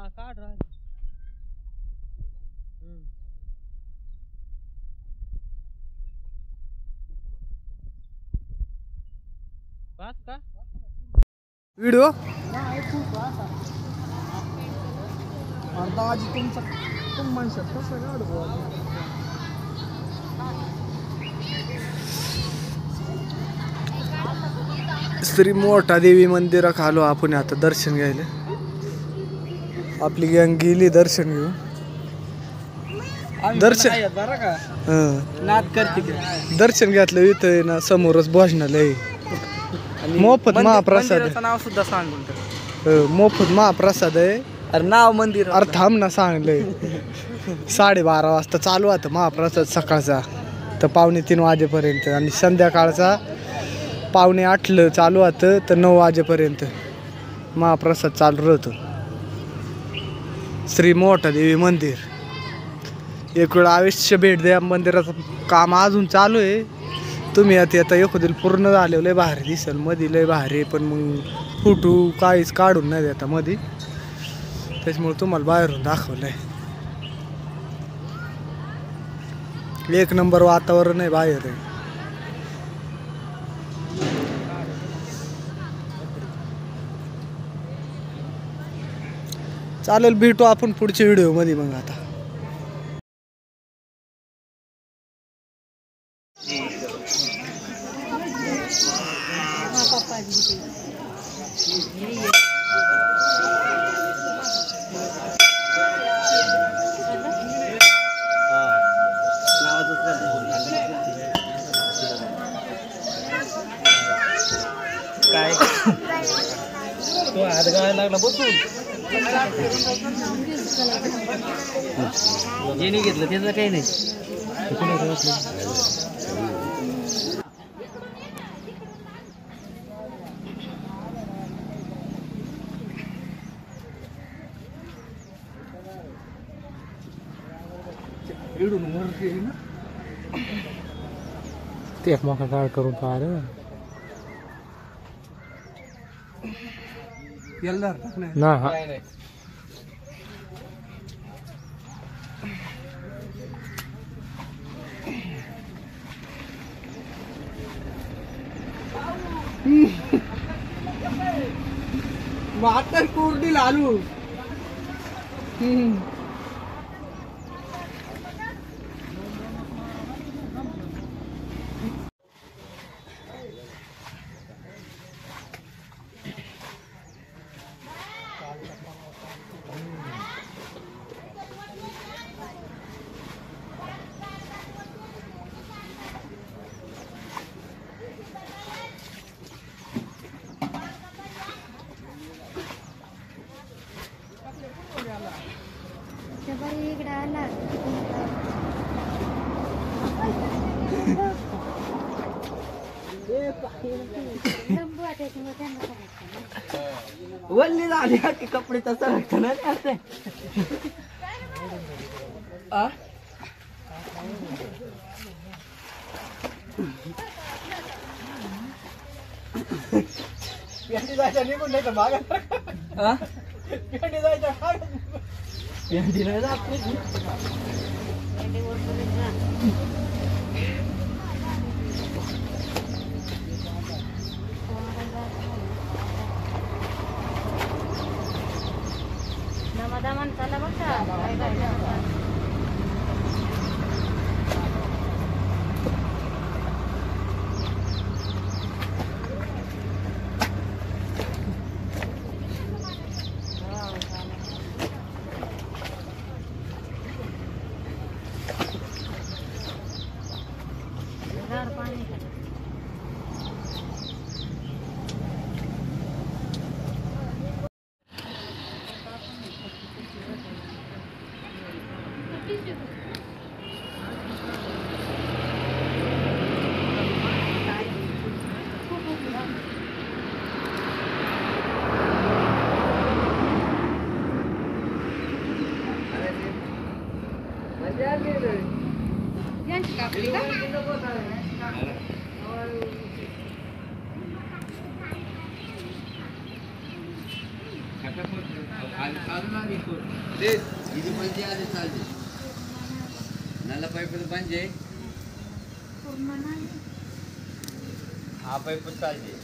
काढ रहा बात का व्हिडिओ अंदाज तुमचा तुम माणसात कसं काढू श्री मोठा देवी मंदिरात आलो आपण आता दर्शन घ्यायला. आपली गँग गेली दर्शन घेऊन. दर्शन घेतलं इथं ना समोरच भोजनालय मोफत महाप्रसाद नाव सुद्धा सांगून मोफत महाप्रसाद आहे. अरे नाव मंदिर अरे थांब ना सांगलंय 12:30 वाजता चालू होता महाप्रसाद सकाळचा तर 2:45 वाजेपर्यंत आणि संध्याकाळचा 7:45 चालू होतं तर 9 वाजेपर्यंत महाप्रसाद चालू राहतो. श्री मोठा देवी मंदिर एक वेळ अवश्य भेट द्या. मंदिराचं काम अजून चालू आहे. तुम्ही आता एखादी पूर्ण झाले लय भारी दिसेल. मध्ये लय भारी पण मग फोटो काहीच काढून नाही देता मध्ये त्याच्यामुळे तुम्हाला बाहेरून दाखवलंय. एक नंबर वातावरण आहे बाहेर आहे. चालेल भेटू आपण पुढच्या व्हिडिओ मध्ये मग आता. काय तो हात गाळायला लागला बसून जेनी घेतलं त्याचं काही नाही. ते मोठा काळ करून पाहिलं ना हा वाटर कोरडी लालू वल्ली झाली की कपडे तसं राहतं ना ते पेंडी जायच्या निघून नाही तर मागा पेंडी जायच्या पेंडी नाही जात चला बघा ఇది మంచి అది చాలు నల్ల పైపులు బంద్ చేయి ఆ పైపు చాలు చేయి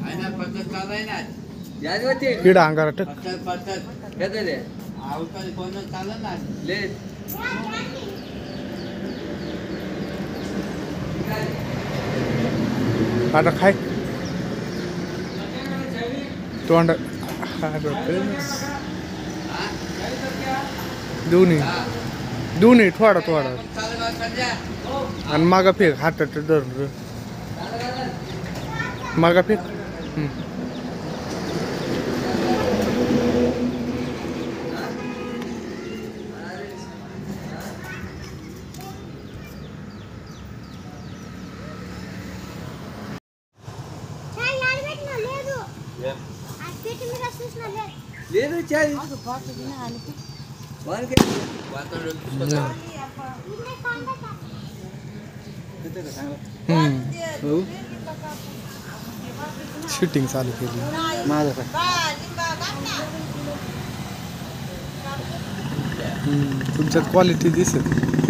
అయినా పద్ధతి కాదైనా యాది వచ్చి इकडं अंगारट పద్ధతి కదలే అవుతుంది కొంచెం చాలన్నా లేదు आता खाय तोंड दोन्ही थोडा थोडा आणि मागा फेक हातात धरून मागा फेक లేదు చాయ్ వానికి शूटिंग चालू केली माझं काय तुमच्यात क्वालिटी दिसत